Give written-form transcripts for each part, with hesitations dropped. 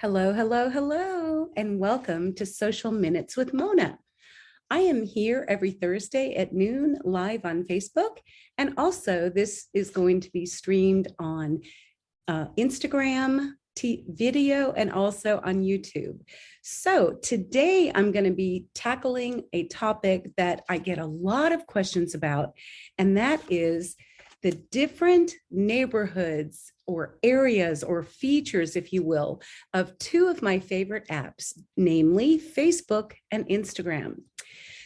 Hello, hello, hello, and welcome to Social Minutes with Mona. I am here every Thursday at noon live on Facebook, and also this is going to be streamed on Instagram, video, and also on YouTube. So today I'm going to be tackling a topic that I get a lot of questions about, and that is the different neighborhoods or areas or features, if you will, of two of my favorite apps, namely Facebook and Instagram.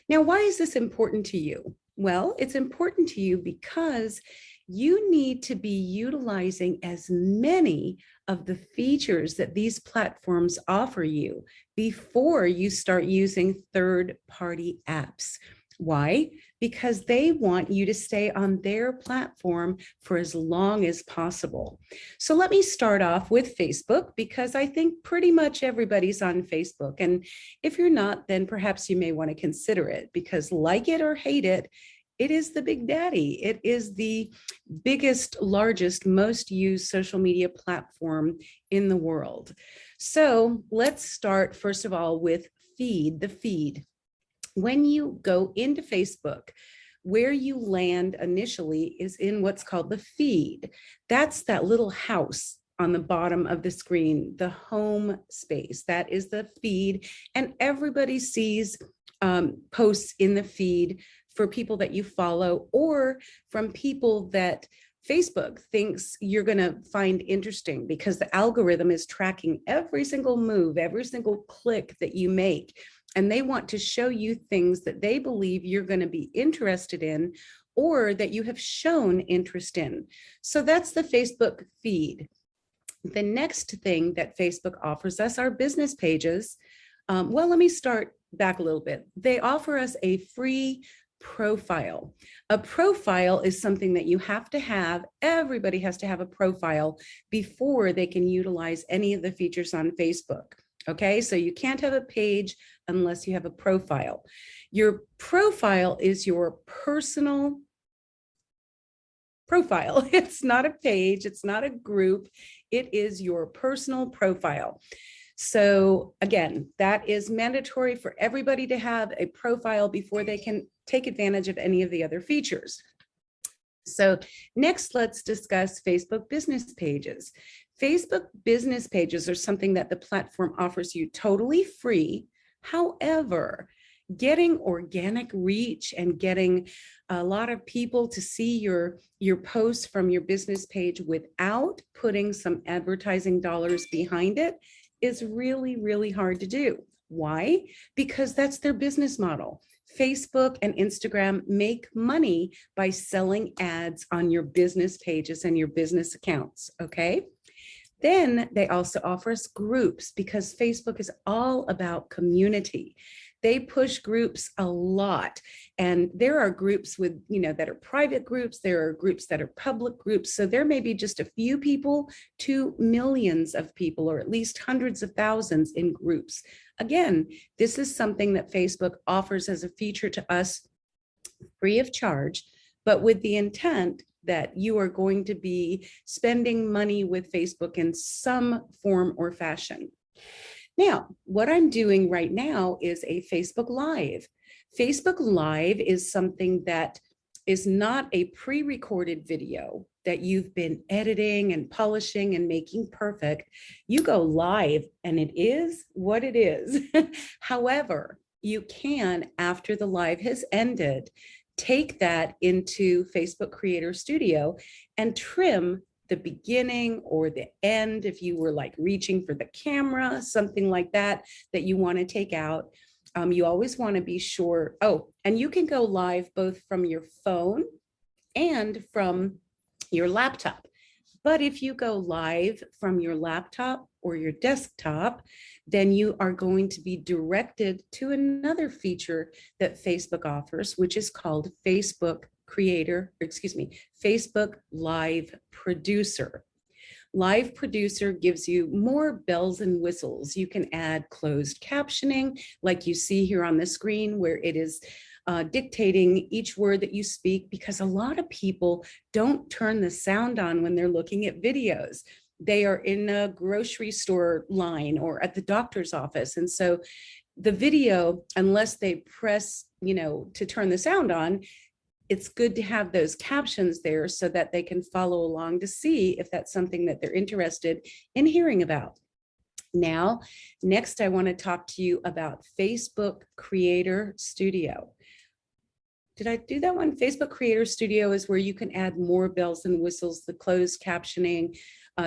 Now, why is this important to you? Well, it's important to you because you need to be utilizing as many of the features that these platforms offer you before you start using third-party apps. Why? Because they want you to stay on their platform for as long as possible. So let me start off with Facebook, because I think pretty much everybody's on Facebook. And if you're not, then perhaps you may want to consider it, because like it or hate it, it is the big daddy. It is the biggest, largest, most used social media platform in the world. So let's start, first of all, with the feed. When you go into Facebook, where you land initially is in what's called the feed. That's that little house on the bottom of the screen, the home space. That is the feed, and everybody sees posts in the feed for people that you follow or from people that Facebook thinks you're going to find interesting, because the algorithm is tracking every single move, every single click that you make. And they want to show you things that they believe you're going to be interested in or that you have shown interest in. So that's the Facebook feed. The next thing that Facebook offers us are business pages. Well, let me start back a little bit. They offer us a free profile. A profile is something that you have to have. Everybody has to have a profile before they can utilize any of the features on Facebook. Okay, so you can't have a page unless you have a profile. Your profile is your personal profile. It's not a page, it's not a group, it is your personal profile. So again, that is mandatory for everybody to have a profile before they can take advantage of any of the other features. So next, let's discuss Facebook business pages. Facebook business pages are something that the platform offers you totally free. However, getting organic reach and getting a lot of people to see your posts from your business page without putting some advertising dollars behind it is really, really hard to do. Why? Because that's their business model. Facebook and Instagram make money by selling ads on your business pages and your business accounts, okay? Then they also offer us groups, because Facebook is all about community. They push groups a lot, and there are groups with, that are private groups. There are groups that are public groups. So there may be just a few people to millions of people, or at least hundreds of thousands in groups. Again, this is something that Facebook offers as a feature to us free of charge, but with the intent that you are going to be spending money with Facebook in some form or fashion. Now, what I'm doing right now is a Facebook Live. Facebook Live is something that is not a pre-recorded video that you've been editing and polishing and making perfect. You go live and it is what it is. However, you can, after the live has ended, take that into Facebook Creator Studio and trim the beginning or the end, if you were like reaching for the camera, something like that, that you want to take out. You always want to be sure. Oh, and you can go live both from your phone and from your laptop. But if you go live from your laptop or your desktop, then you are going to be directed to another feature that Facebook offers, which is called Facebook Live Producer. Live Producer gives you more bells and whistles. You can add closed captioning, like you see here on the screen, where it is dictating each word that you speak, because a lot of people don't turn the sound on when they're looking at videos. they are in a grocery store line or at the doctor's office. And so the video, unless they press, to turn the sound on, it's good to have those captions there so that they can follow along to see if that's something that they're interested in hearing about. Now, next, I want to talk to you about Facebook Creator Studio. Did I do that one? Facebook Creator Studio is where you can add more bells and whistles, the closed captioning,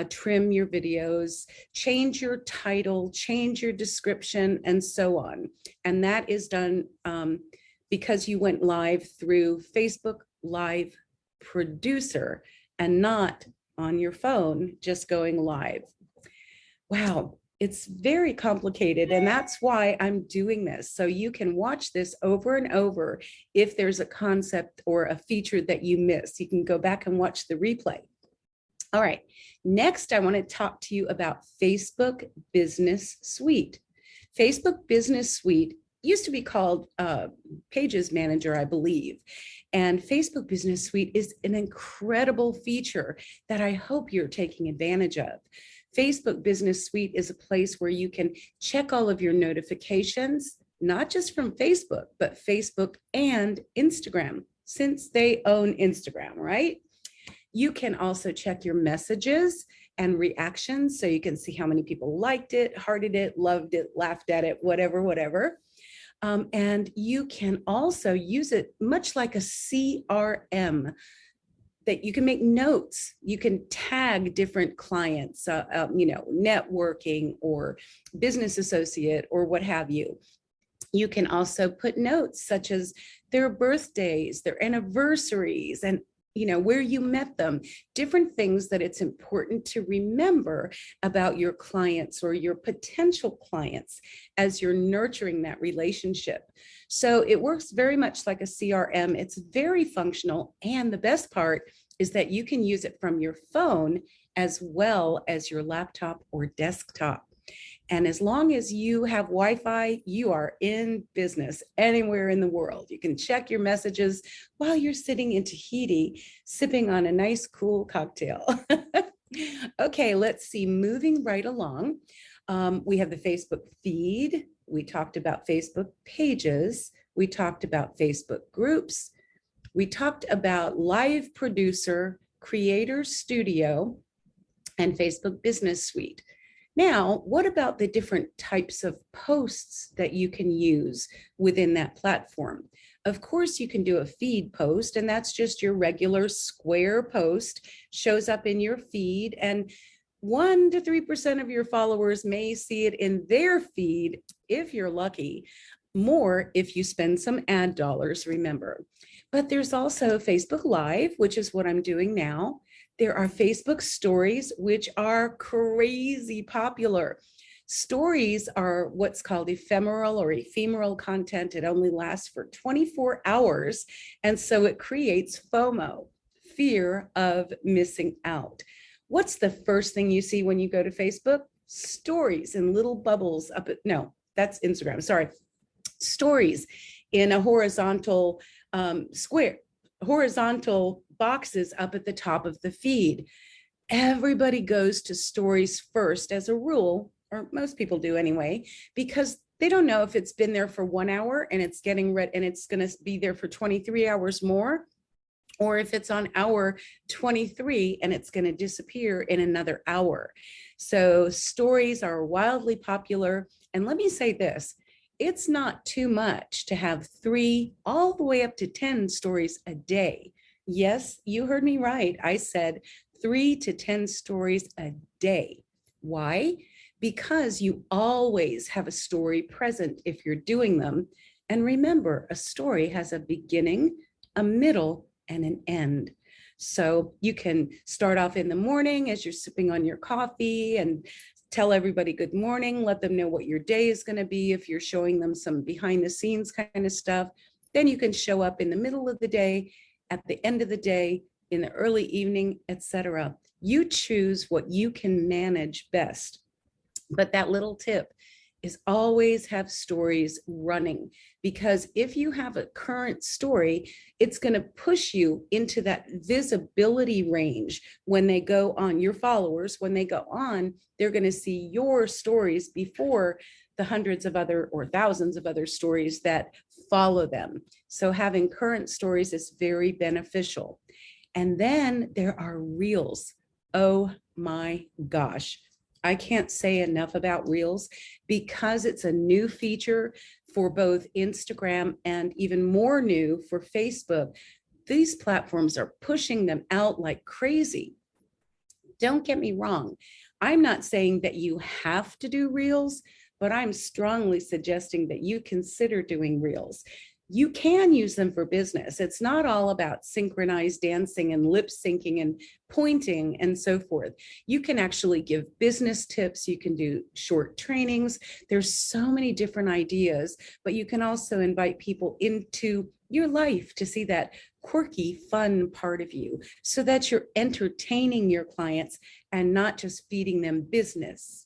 trim your videos, change your title, change your description, and so on. And that is done because you went live through Facebook Live Producer and not on your phone, just going live. Wow, it's very complicated, and that's why I'm doing this. So you can watch this over and over. If there's a concept or a feature that you miss, you can go back and watch the replay. All right, next I want to talk to you about Facebook Business Suite. Facebook Business Suite used to be called Pages Manager, I believe. And Facebook Business Suite is an incredible feature that I hope you're taking advantage of. Facebook Business Suite is a place where you can check all of your notifications, not just from Facebook, but Facebook and Instagram, since they own Instagram, right? You can also check your messages and reactions, so you can see how many people liked it, hearted it, loved it, laughed at it, whatever. And you can also use it much like a CRM, that you can make notes. You can tag different clients, networking or business associate or what have you. You can also put notes such as their birthdays, their anniversaries, and where you met them, different things that it's important to remember about your clients or your potential clients as you're nurturing that relationship. So it works very much like a CRM. It's very functional. And the best part is that you can use it from your phone as well as your laptop or desktop. And as long as you have Wi-Fi, you are in business anywhere in the world. You can check your messages while you're sitting in Tahiti, sipping on a nice, cool cocktail. Okay, let's see, moving right along. We have the Facebook feed. We talked about Facebook pages. We talked about Facebook groups. We talked about Live Producer, Creator Studio, and Facebook Business Suite. Now, what about the different types of posts that you can use within that platform? Of course, you can do a feed post, and that's just your regular square post, shows up in your feed, and 1 to 3% of your followers may see it in their feed if you're lucky, more if you spend some ad dollars, remember. But there's also Facebook Live, which is what I'm doing now. There are Facebook stories, which are crazy popular. Stories are what's called ephemeral content. It only lasts for 24 hours. And so it creates FOMO, fear of missing out. What's the first thing you see when you go to Facebook? Stories in little bubbles up at, no, that's Instagram, sorry. Stories in a horizontal horizontal boxes up at the top of the feed. Everybody goes to stories first as a rule, or most people do anyway, because they don't know if it's been there for 1 hour and it's getting read and it's going to be there for 23 hours more, or if it's on hour 23 and it's going to disappear in another hour. So stories are wildly popular. And let me say this, it's not too much to have 3 all the way up to 10 stories a day. Yes, you heard me right. I said 3 to 10 stories a day. Why? Because you always have a story present if you're doing them. And remember, a story has a beginning, a middle, and an end. So you can start off in the morning as you're sipping on your coffee and tell everybody good morning, let them know what your day is going to be if you're showing them some behind the scenes kind of stuff. Then you can show up in the middle of the day, at the end of the day, in the early evening, etc. You choose what you can manage best. But that little tip, is always have stories running, because if you have a current story, it's going to push you into that visibility range. When they go on, your followers, when they go on, they're going to see your stories before the hundreds of other or thousands of other stories that follow them. So having current stories is very beneficial. And then there are reels. Oh my gosh. I can't say enough about reels, because it's a new feature for both Instagram and even more new for Facebook. These platforms are pushing them out like crazy. Don't get me wrong. I'm not saying that you have to do reels, but I'm strongly suggesting that you consider doing reels. You can use them for business. It's not all about synchronized dancing and lip syncing and pointing and so forth. You can actually give business tips. You can do short trainings. There's so many different ideas, but you can also invite people into your life to see that quirky, fun part of you, so that you're entertaining your clients and not just feeding them business.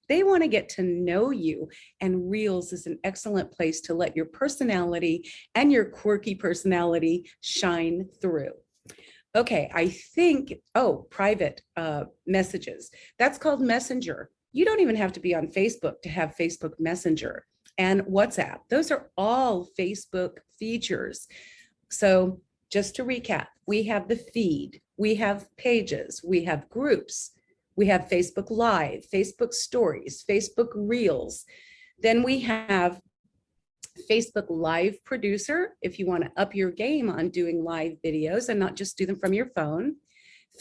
They want to get to know you, and Reels is an excellent place to let your personality and your quirky personality shine through. Okay, I think, private messages. That's called Messenger. You don't even have to be on Facebook to have Facebook Messenger and WhatsApp. Those are all Facebook features. So just to recap, we have the feed, we have pages, we have groups, we have Facebook Live, Facebook Stories, Facebook Reels. Then we have Facebook Live Producer, if you want to up your game on doing live videos and not just do them from your phone.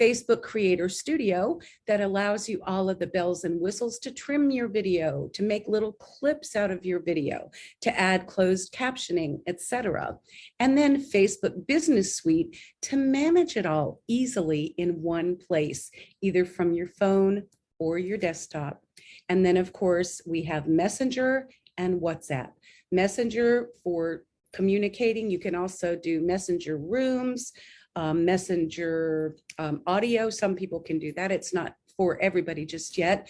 Facebook Creator Studio, that allows you all of the bells and whistles to trim your video, to make little clips out of your video, to add closed captioning, etc. And then Facebook Business Suite to manage it all easily in one place, either from your phone or your desktop. And then, of course, we have Messenger and WhatsApp. Messenger for communicating. You can also do Messenger Rooms, Messenger audio. Some people can do that. It's not for everybody just yet.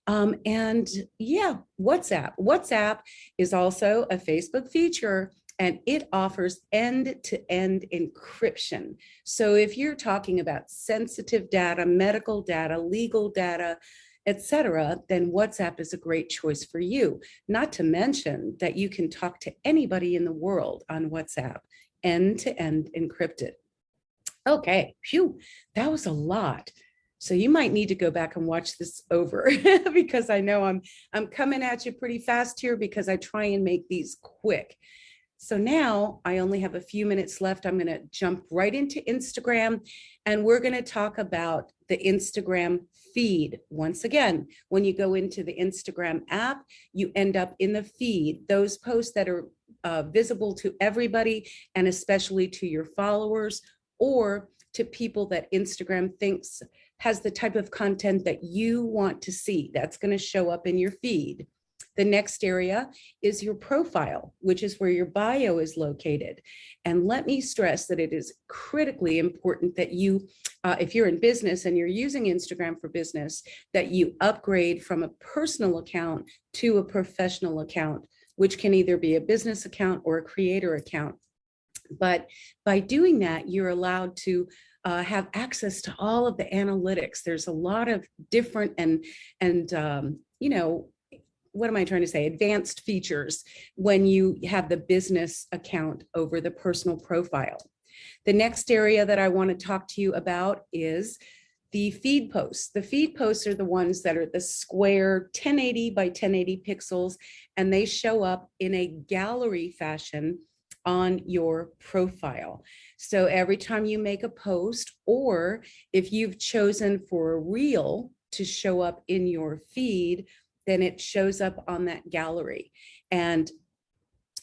And yeah, WhatsApp. WhatsApp is also a Facebook feature, and it offers end-to-end encryption. So if you're talking about sensitive data, medical data, legal data, etc., then WhatsApp is a great choice for you. Not to mention that you can talk to anybody in the world on WhatsApp, end-to-end encrypted. Okay, phew, that was a lot. So you might need to go back and watch this over because I know I'm coming at you pretty fast here, because I try and make these quick. So now I only have a few minutes left. I'm going to jump right into Instagram, and we're going to talk about the Instagram feed. Once again, when you go into the Instagram app, you end up in the feed, those posts that are visible to everybody, and especially to your followers, or to people that Instagram thinks has the type of content that you want to see. That's going to show up in your feed. The next area is your profile, which is where your bio is located. And let me stress that it is critically important that you, if you're in business and you're using Instagram for business, that you upgrade from a personal account to a professional account, which can either be a business account or a creator account. But by doing that, you're allowed to have access to all of the analytics. There's a lot of different and what am I trying to say? Advanced features when you have the business account over the personal profile. The next area that I want to talk to you about is the feed posts. The feed posts are the ones that are the square 1080 by 1080 pixels, and they show up in a gallery fashion on your profile. So every time you make a post, or if you've chosen for a reel to show up in your feed, then it shows up on that gallery. And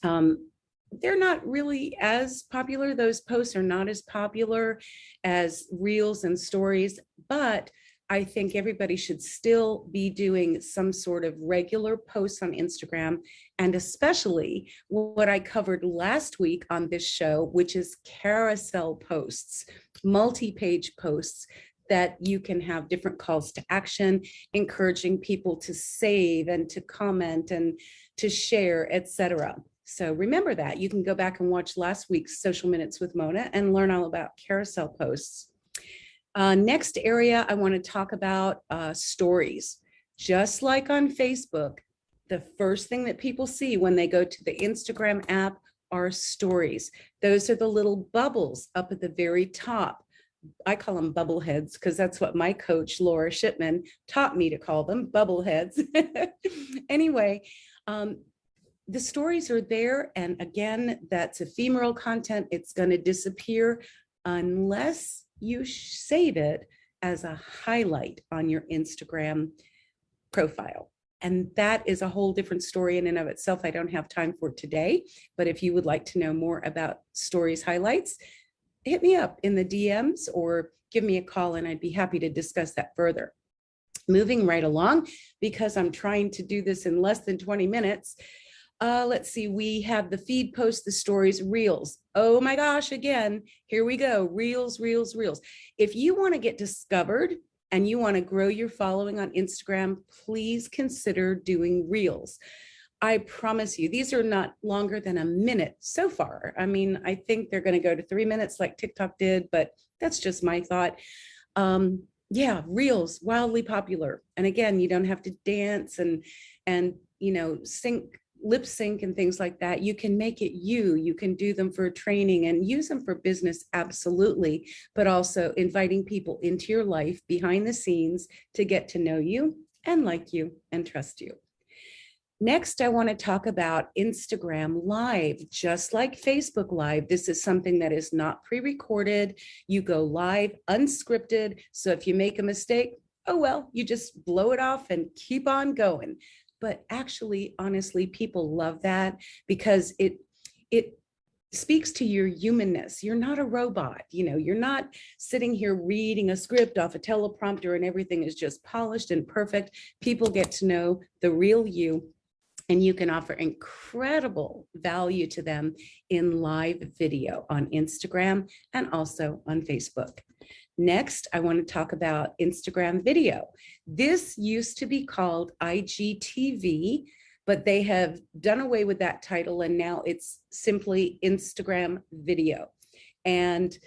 they're not really as popular. Those posts are not as popular as reels and stories, but I think everybody should still be doing some sort of regular posts on Instagram, and especially what I covered last week on this show, which is carousel posts, multi-page posts. that you can have different calls to action, encouraging people to save and to comment and to share, etc. So remember that. You can go back and watch last week's Social Minutes with Mona and learn all about carousel posts. Next area I want to talk about stories. Just like on Facebook, the first thing that people see when they go to the Instagram app are stories. Those are the little bubbles up at the very top. I call them bubble heads because that's what my coach, Laura Shipman, taught me to call them, bubble heads. Anyway, the stories are there. And again, that's ephemeral content. It's going to disappear unless you save it as a highlight on your Instagram profile. And that is a whole different story in and of itself. I don't have time for today, but if you would like to know more about stories highlights, hit me up in the DMs or give me a call and I'd be happy to discuss that further. Moving right along, because I'm trying to do this in less than 20 minutes. Let's see, we have the feed post, the stories, reels. Oh my gosh, again, here we go, reels, reels, reels. If you want to get discovered and you want to grow your following on Instagram, please consider doing reels. I promise you, these are not longer than a minute so far. I mean, I think they're going to go to 3 minutes like TikTok did, but that's just my thought. Yeah, reels, wildly popular. And again, you don't have to dance and you know, lip sync and things like that. You can make it you can do them for training and use them for business, absolutely, but also inviting people into your life behind the scenes to get to know you and like you and trust you. Next, I want to talk about Instagram Live. Just like Facebook Live, this is something that is not pre-recorded. You go live unscripted. So if you make a mistake, oh well, you just blow it off and keep on going. But actually, honestly, people love that because it speaks to your humanness. You're not a robot. You know, you're not sitting here reading a script off a teleprompter and everything is just polished and perfect. People get to know the real you, and you can offer incredible value to them in live video on Instagram and also on Facebook. Next, I want to talk about Instagram video. This used to be called IGTV, but they have done away with that title and now it's simply Instagram video. And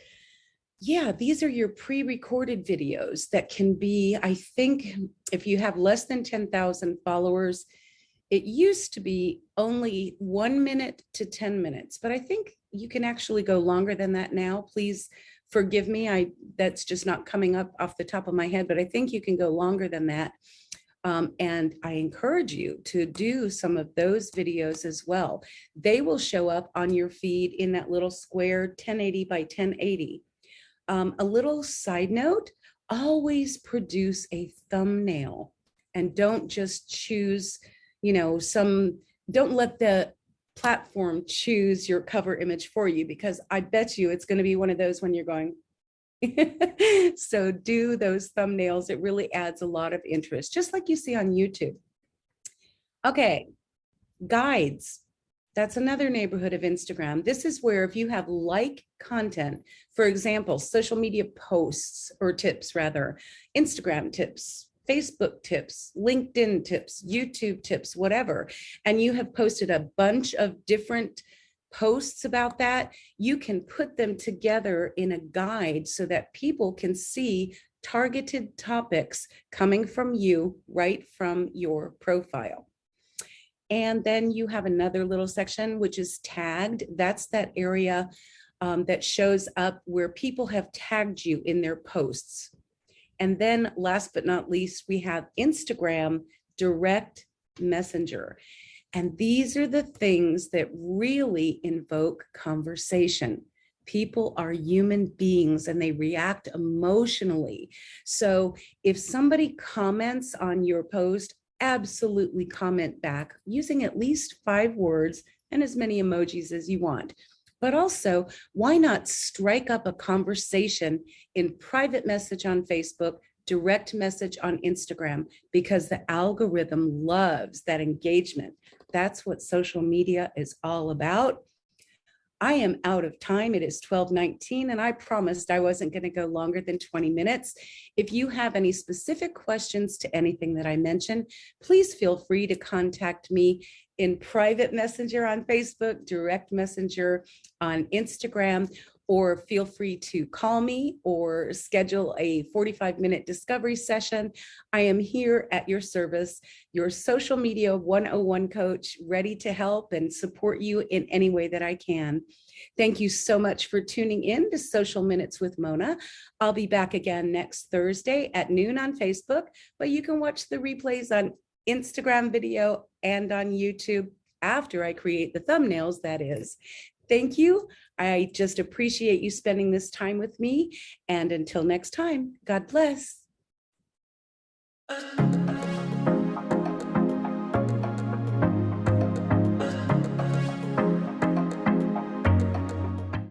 yeah, these are your pre-recorded videos that can be, I think, if you have less than 10,000 followers, it used to be only 1 minute to 10 minutes, but I think you can actually go longer than that now. Please forgive me, that's just not coming up off the top of my head, but I think you can go longer than that. And I encourage you to do some of those videos as well. They will show up on your feed in that little square 1080 by 1080. A little side note, always produce a thumbnail and don't just choose, you know, don't let the platform choose your cover image for you, because I bet you it's going to be one of those when you're going. So do those thumbnails. It really adds a lot of interest, just like you see on YouTube. Okay, guides. That's another neighborhood of Instagram. This is where if you have like content, for example, social media posts or tips, rather, Instagram tips, Facebook tips, LinkedIn tips, YouTube tips, whatever, and you have posted a bunch of different posts about that, you can put them together in a guide so that people can see targeted topics coming from you right from your profile. And then you have another little section, which is tagged. That's that area that shows up where people have tagged you in their posts. And then last but not least, we have Instagram direct messenger. And these are the things that really invoke conversation. People are human beings and they react emotionally. So if somebody comments on your post, absolutely comment back using at least 5 words and as many emojis as you want. But also, why not strike up a conversation in private message on Facebook, direct message on Instagram, because the algorithm loves that engagement. That's what social media is all about. I am out of time. It is 12:19, and I promised I wasn't going to go longer than 20 minutes. If you have any specific questions to anything that I mentioned, please feel free to contact me in private messenger on Facebook, direct messenger on Instagram, or feel free to call me or schedule a 45-minute discovery session. I am here at your service, your social media 101 coach, ready to help and support you in any way that I can. Thank you so much for tuning in to Social Minutes with Mona. I'll be back again next Thursday at noon on Facebook, but you can watch the replays on Instagram video and on YouTube after I create the thumbnails, that is. Thank you. I just appreciate you spending this time with me. And until next time, God bless.